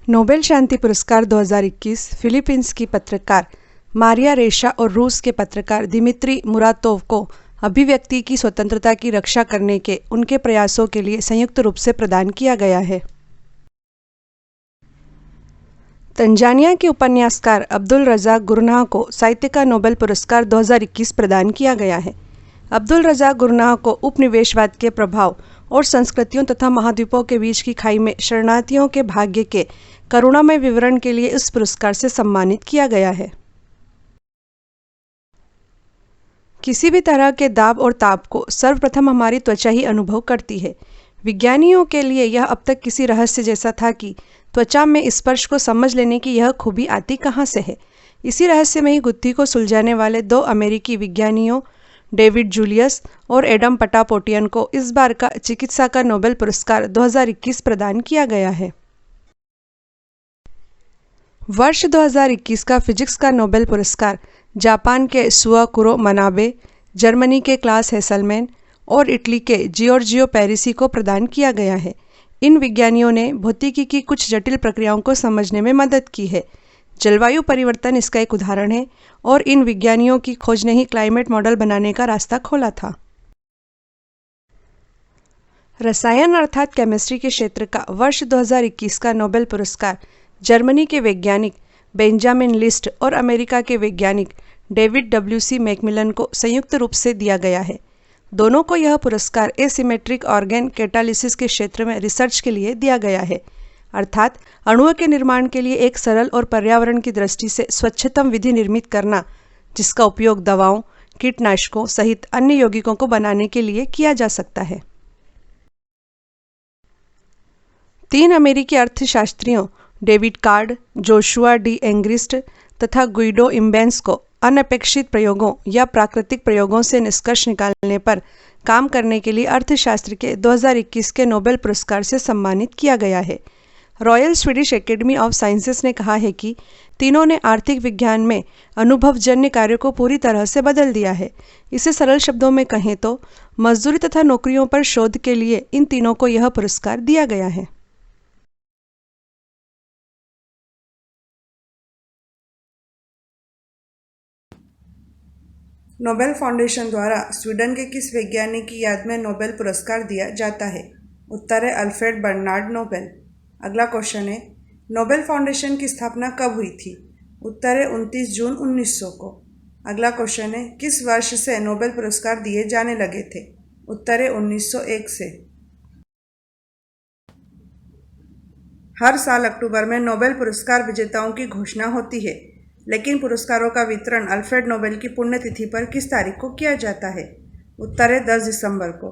Nobel शांति पुरस्कार 2021 Philippines की पत्रकार मारिया रेशा और रूस के पत्रकार दिमित्री मुरातोव को अभिव्यक्ति की स्वतंत्रता की रक्षा करने के उनके प्रयासों के लिए संयुक्त रूप से प्रदान किया गया है। तंजानिया के उपन्यासकार अब्दुल रज़ाक गुरनाह को साहित्य का नोबेल पुरस्कार 2021 प्रदान किया गया है। अब्दुल रज़ाक गुरनाह को उपनिवेशवाद के प्रभाव और संस्कृतियों तथा महाद्वीपों के बीच की खाई में शरणार्थियों के भाग्य के करुणामय विवरण के लिए इस पुरस्कार से सम्मानित किया गया है। किसी भी तरह के दाब और ताप को सर्वप्रथम हमारी त्वचा ही अनुभव करती है। विज्ञानियों के लिए यह अब तक किसी रहस्य जैसा था कि त्वचा में स्पर्श को समझ लेने की यह खूबी आती कहाँ से है। इसी रहस्य में ही गुत्थी को सुलझाने वाले दो अमेरिकी विज्ञानियों डेविड जूलियस और एडम पटापोटियन को इस बार का चिकित्सा का नोबेल पुरस्कार 2021 प्रदान किया गया है। वर्ष 2021 का फिजिक्स का नोबेल पुरस्कार जापान के सुआकुरो मनाबे, जर्मनी के क्लास हेसलमैन और इटली के जियोर्जियो पेरिसी को प्रदान किया गया है। इन विज्ञानियों ने भौतिकी की कुछ जटिल प्रक्रियाओं को समझने में मदद की है। जलवायु परिवर्तन इसका एक उदाहरण है और इन विज्ञानियों की खोज ने ही क्लाइमेट मॉडल बनाने का रास्ता खोला था। रसायन अर्थात केमिस्ट्री के क्षेत्र का वर्ष 2021 का नोबेल पुरस्कार जर्मनी के वैज्ञानिक बेंजामिन लिस्ट और अमेरिका के वैज्ञानिक डेविड डब्ल्यू.सी. मैकमिलन को संयुक्त रूप से दिया गया है। दोनों को यह पुरस्कार एसिमेट्रिक ऑर्गेन कैटालिसिस के क्षेत्र में रिसर्च के लिए दिया गया है, अर्थात अणुओं के निर्माण के लिए एक सरल और पर्यावरण की दृष्टि से स्वच्छतम विधि निर्मित करना, जिसका उपयोग दवाओं, कीटनाशकों सहित अन्य यौगिकों को बनाने के लिए किया जा सकता है। 3 अमेरिकी अर्थशास्त्रियों David card, Joshua D Angrist तथा गुइडो इम्बेंस को अनपेक्षित प्रयोगों या प्राकृतिक प्रयोगों से निष्कर्ष निकालने पर काम करने के लिए अर्थशास्त्र के 2021 के नोबेल पुरस्कार से सम्मानित किया गया है। Royal Swedish academy of sciences ने कहा है कि तीनों ने आर्थिक विज्ञान में अनुभवजन्य कार्यों को पूरी तरह से बदल दिया है। इसे सरल शब्दों में कहें तो मजदूरी तथा नौकरियों पर शोध के लिए इन तीनों को यह पुरस्कार दिया गया है। नोबेल फाउंडेशन द्वारा स्वीडन के किस वैज्ञानिक की याद में नोबेल पुरस्कार दिया जाता है? उत्तर है अल्फ्रेड बर्नार्ड नोबेल। अगला क्वेश्चन है, नोबेल फाउंडेशन की स्थापना कब हुई थी? उत्तर है 29 जून 1900 को। अगला क्वेश्चन है, किस वर्ष से नोबेल पुरस्कार दिए जाने लगे थे? उत्तर है 1901 से। हर साल अक्टूबर में नोबेल पुरस्कार विजेताओं की घोषणा होती है, लेकिन पुरस्कारों का वितरण अल्फ्रेड नोबेल की पुण्यतिथि पर किस तारीख को किया जाता है? उत्तर है 10 दिसंबर को।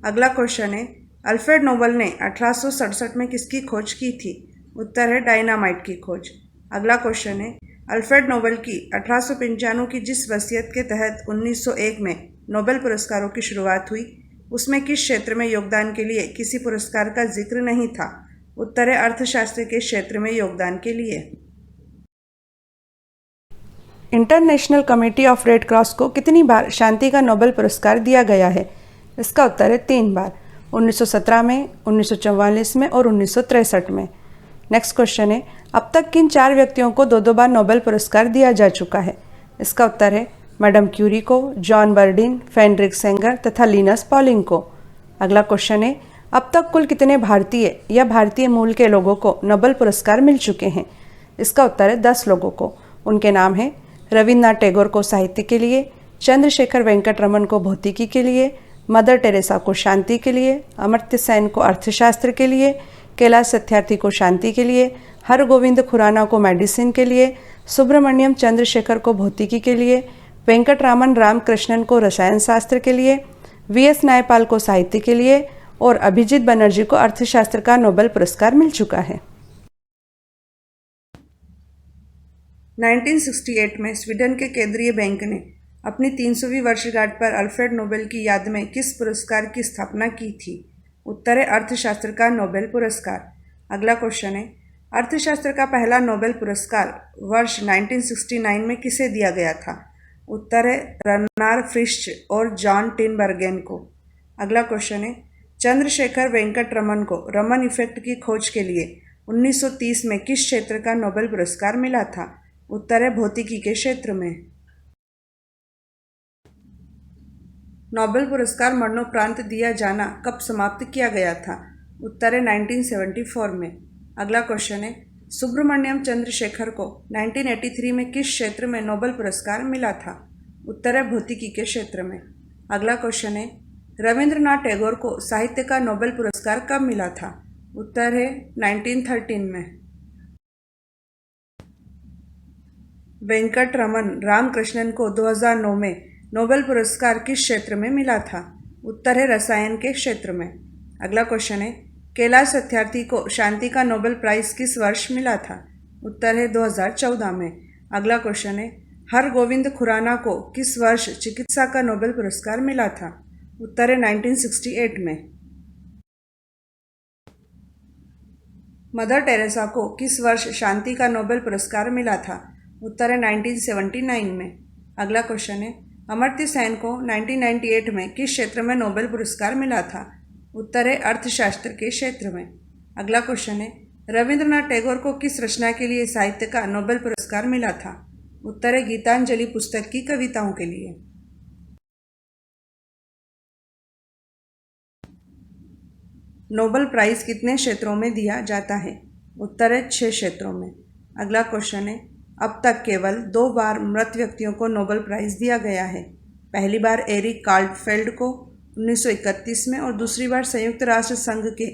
अगला क्वेश्चन है, अल्फ्रेड नोबेल ने 1867 में किसकी खोज की थी? उत्तर है डायनामाइट की खोज। अगला क्वेश्चन है, अल्फ्रेड नोबेल की 1895 की जिस वसीयत के तहत 1901 में नोबेल पुरस्कारों की शुरुआत हुई, उसमें किस क्षेत्र में योगदान के लिए किसी पुरस्कार का जिक्र नहीं था? उत्तर है अर्थशास्त्र के क्षेत्र में योगदान के लिए। International committee of red cross को कितनी बार शांति का नोबेल पुरस्कार दिया गया है? इसका उत्तर है 3 बार, 1917 में, 1944 में और 1963 में। नेक्स्ट क्वेश्चन है, अब तक किन 4 व्यक्तियों को 2-2 बार नोबेल पुरस्कार दिया जा चुका है? इसका उत्तर है मैडम क्यूरी को, जॉन बर्डिन, फेडरिक सेंगर तथा लिनस पॉलिंग को। अगला क्वेश्चन है, अब तक कुल कितने भारतीय या भारतीय मूल के लोगों को नोबेल पुरस्कार मिल चुके हैं? इसका उत्तर है 10 लोगों को। उनके नाम हैं रविन्द्रनाथ टैगोर को साहित्य के लिए, चंद्रशेखर वेंकट रमन को भौतिकी के लिए, मदर टेरेसा को शांति के लिए, अमर्त्य सेन को अर्थशास्त्र के लिए, कैलाश सत्यार्थी को शांति के लिए, हरगोविंद खुराना को मेडिसिन के लिए, सुब्रमण्यम चंद्रशेखर को भौतिकी के लिए, वेंकटरामन रामकृष्णन को रसायन शास्त्र के लिए, वी.एस. नायपाल को साहित्य के लिए और अभिजीत बनर्जी को अर्थशास्त्र का नोबेल पुरस्कार मिल चुका है। 1968 में स्वीडन के केंद्रीय बैंक ने अपनी 300वीं वर्षगांठ पर अल्फ्रेड नोबेल की याद में किस पुरस्कार की स्थापना की थी? उत्तर है अर्थशास्त्र का नोबेल पुरस्कार। अगला क्वेश्चन है, अर्थशास्त्र का पहला नोबेल पुरस्कार वर्ष 1969 में किसे दिया गया था? उत्तर है रनार फ्रिश्च और जॉन टिनबर्गेन को। अगला क्वेश्चन है, चंद्रशेखर वेंकट रमन को रमन इफेक्ट की खोज के लिए 1930 में किस क्षेत्र का नोबेल पुरस्कार मिला था? उत्तर है भौतिकी के क्षेत्र में। नोबेल पुरस्कार मरणोपरांत दिया जाना कब समाप्त किया गया था? उत्तर है 1974 में। अगला क्वेश्चन है, सुब्रमण्यम चंद्रशेखर को 1983 में किस क्षेत्र में नोबेल पुरस्कार मिला था? उत्तर है भौतिकी के क्षेत्र में। अगला क्वेश्चन है, रविंद्रनाथ टैगोर को साहित्य का नोबेल पुरस्कार कब मिला था? उत्तर है 1913 में। वेंकट रमन रामकृष्णन को 2009 में नोबेल पुरस्कार किस क्षेत्र में मिला था? उत्तर है रसायन के क्षेत्र में। अगला क्वेश्चन है, कैलाश सत्यार्थी को शांति का नोबेल प्राइज किस वर्ष मिला था? उत्तर है 2014 में। अगला क्वेश्चन है, हरगोविंद खुराना को किस वर्ष चिकित्सा का नोबेल पुरस्कार मिला था? उत्तर है 1968 में। मदर टेरेसा को किस वर्ष शांति का नोबेल पुरस्कार मिला था? उत्तर है 1979 में। अगला क्वेश्चन है, अमर्त्य सेन को 1998 में किस क्षेत्र में नोबेल पुरस्कार मिला था? उत्तर है अर्थशास्त्र के क्षेत्र में। अगला क्वेश्चन है, रविंद्रनाथ टैगोर को किस रचना के लिए साहित्य का नोबेल पुरस्कार मिला था? उत्तर है गीतांजलि पुस्तक की कविताओं के लिए। नोबेल प्राइज कितने क्षेत्रों में दिया जाता है? उत्तर है 6 क्षेत्रों में। अगला क्वेश्चन है, अब तक केवल 2 बार मृत व्यक्तियों को नोबेल प्राइज दिया गया है। पहली बार एरिक कार्लफेल्ड को 1931 में और दूसरी बार संयुक्त राष्ट्र संघ के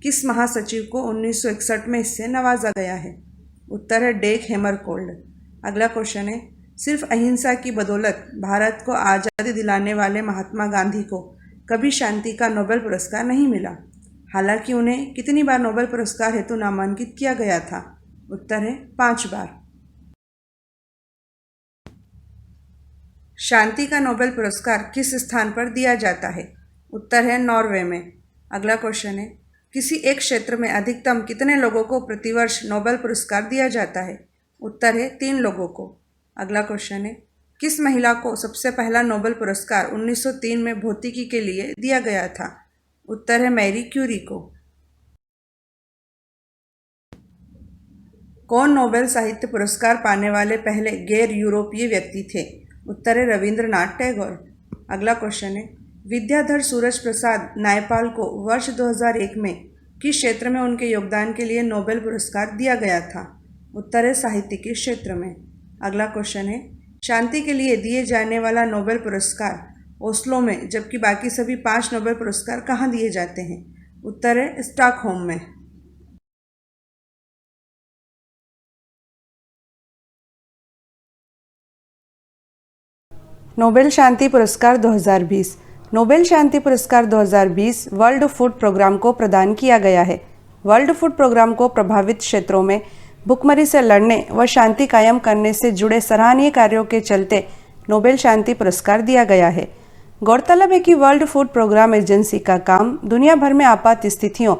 किस महासचिव को 1961 में इससे नवाजा गया है? उत्तर है डेग हैमरकोल्ड। अगला क्वेश्चन है, सिर्फ अहिंसा की बदौलत भारत को आज़ादी दिलाने वाले महात्मा गांधी को कभी शांति का नोबेल पुरस्कार नहीं मिला। हालांकि उन्हें कितनी बार नोबेल पुरस्कार हेतु नामांकित किया गया था? उत्तर है 5 बार। शांति का नोबेल पुरस्कार किस स्थान पर दिया जाता है? उत्तर है नॉर्वे में। अगला क्वेश्चन है, किसी एक क्षेत्र में अधिकतम कितने लोगों को प्रतिवर्ष नोबेल पुरस्कार दिया जाता है? उत्तर है 3 लोगों को। अगला क्वेश्चन है, किस महिला को सबसे पहला नोबेल पुरस्कार 1903 में भौतिकी के लिए दिया गया था? उत्तर है मैरी क्यूरी को। कौन नोबेल साहित्य पुरस्कार पाने वाले पहले गैर यूरोपीय व्यक्ति थे? उत्तर है रविंद्रनाथ टैगोर। अगला क्वेश्चन है, विद्याधर सूरज प्रसाद नायपाल को वर्ष 2001 में किस क्षेत्र में उनके योगदान के लिए नोबेल पुरस्कार दिया गया था? उत्तर है साहित्य के क्षेत्र में। अगला क्वेश्चन है, शांति के लिए दिए जाने वाला नोबेल पुरस्कार ओस्लो में जबकि बाकी सभी 5 नोबेल पुरस्कार कहाँ दिए जाते हैं? उत्तर है स्टॉकहोम में। नोबेल शांति पुरस्कार 2020। नोबेल शांति पुरस्कार 2020 वर्ल्ड फूड प्रोग्राम को प्रदान किया गया है। वर्ल्ड फूड प्रोग्राम को प्रभावित क्षेत्रों में भुखमरी से लड़ने व शांति कायम करने से जुड़े सराहनीय कार्यों के चलते नोबेल शांति पुरस्कार दिया गया है। गौरतलब है कि वर्ल्ड फूड प्रोग्राम एजेंसी का काम दुनिया भर में आपात स्थितियों,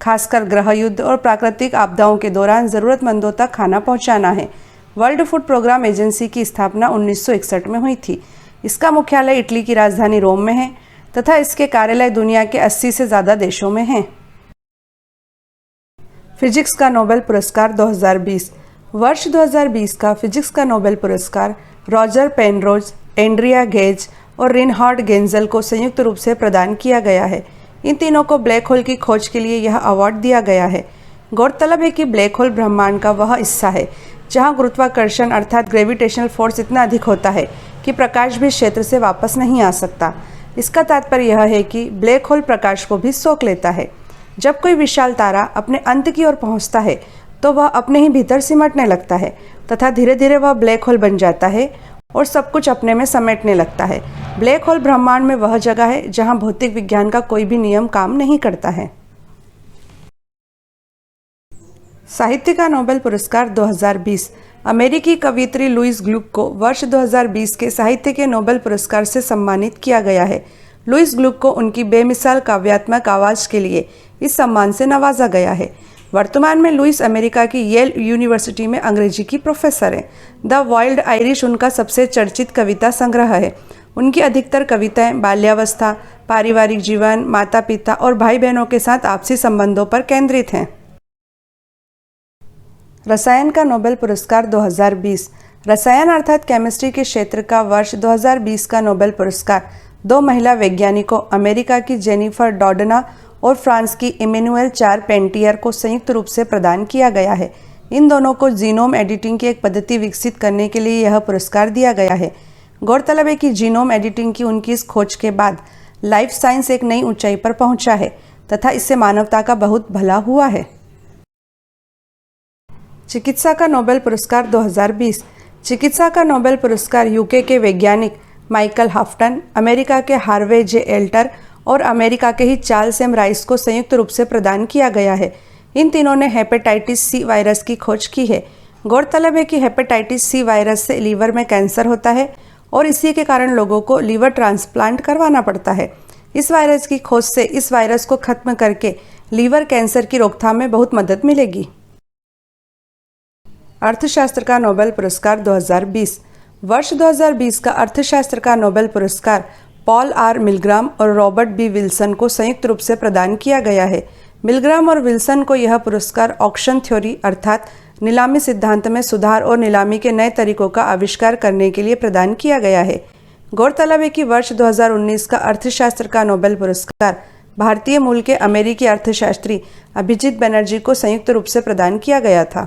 खासकर गृह युद्ध और प्राकृतिक आपदाओं के दौरान ज़रूरतमंदों तक खाना पहुंचाना है। वर्ल्ड फूड प्रोग्राम एजेंसी की स्थापना 1961 में हुई थी। इसका मुख्यालय इटली की राजधानी रोम में है तथा इसके कार्यालय दुनिया के 80 से ज़्यादा देशों में हैं। फिजिक्स का नोबेल पुरस्कार 2020। वर्ष 2020 का फिजिक्स का नोबेल पुरस्कार रॉजर पेनरोज, एंड्रिया गेज और रिनहार्ड गेंजल को संयुक्त रूप से प्रदान किया गया है। इन तीनों को ब्लैक होल की खोज के लिए यह अवार्ड दिया गया है। गौरतलब है कि ब्लैक होल ब्रह्मांड का वह हिस्सा है जहां गुरुत्वाकर्षण अर्थात ग्रेविटेशनल फोर्स इतना अधिक होता है कि प्रकाश भी क्षेत्र से वापस नहीं आ सकता। इसका तात्पर्य यह है कि ब्लैक होल प्रकाश को भी सोख लेता है। जब कोई विशाल तारा अपने अंत की ओर पहुंचता है तो वह अपने ही भीतर सिमटने लगता है तथा धीरे धीरे वह ब्लैक होल बन जाता है और सब कुछ अपने में समेटने लगता है। ब्लैक होल ब्रह्मांड में वह जगह है जहां भौतिक विज्ञान का कोई भी नियम काम नहीं करता है। साहित्य का नोबेल पुरस्कार 2020। अमेरिकी कवयित्री लुइस ग्लुक को वर्ष 2020 के साहित्य के नोबेल पुरस्कार से सम्मानित किया गया है। लुइस ग्लुक को उनकी बेमिसाल काव्यात्मक आवाज़ के लिए इस सम्मान से नवाजा गया है। वर्तमान में लुइस अमेरिका की येल यूनिवर्सिटी में अंग्रेजी की प्रोफेसर हैं। द वाइल्ड आयरिश उनका सबसे चर्चित कविता संग्रह है। उनकी अधिकतर कविताएं बाल्यावस्था, पारिवारिक जीवन, माता पिता और भाई बहनों के साथ आपसी संबंधों पर केंद्रित हैं। रसायन का नोबेल पुरस्कार 2020। रसायन अर्थात केमिस्ट्री के क्षेत्र का वर्ष 2020 का नोबेल पुरस्कार 2 महिला वैज्ञानिकों अमेरिका की जेनिफर डॉडना और फ्रांस की इमैनुएल चारपेंटियर को संयुक्त रूप से प्रदान किया गया है। इन दोनों को जीनोम एडिटिंग की एक पद्धति विकसित करने के लिए यह पुरस्कार दिया गया है। गौरतलब है कि जीनोम एडिटिंग की उनकी इस खोज के बाद लाइफ साइंस एक नई ऊंचाई पर पहुंचा है तथा इससे मानवता का बहुत भला हुआ है। चिकित्सा का नोबेल पुरस्कार 2020। चिकित्सा का नोबेल पुरस्कार यूके के वैज्ञानिक माइकल हाफ्टन, अमेरिका के हार्वे जे एल्टर और अमेरिका के ही चार्ल्स एम राइस को संयुक्त रूप से प्रदान किया गया है। इन तीनों ने हेपेटाइटिस सी वायरस की खोज की है। गौरतलब है कि हेपेटाइटिस सी वायरस से लीवर में कैंसर होता है और इसी के कारण लोगों को लीवर ट्रांसप्लांट करवाना पड़ता है। इस वायरस की खोज से इस वायरस को खत्म करके लीवर कैंसर की रोकथाम में बहुत मदद मिलेगी। अर्थशास्त्र का नोबेल पुरस्कार 2020। वर्ष 2020 का अर्थशास्त्र का नोबेल पुरस्कार पॉल आर मिलग्राम और रॉबर्ट बी विल्सन को संयुक्त रूप से प्रदान किया गया है। मिलग्राम और विल्सन को यह पुरस्कार ऑक्शन थ्योरी अर्थात नीलामी सिद्धांत में सुधार और नीलामी के नए तरीकों का आविष्कार करने के लिए प्रदान किया गया है। गौरतलब है कि वर्ष 2019 का अर्थशास्त्र का नोबेल पुरस्कार भारतीय मूल के अमेरिकी अर्थशास्त्री अभिजीत बनर्जी को संयुक्त रूप से प्रदान किया गया था।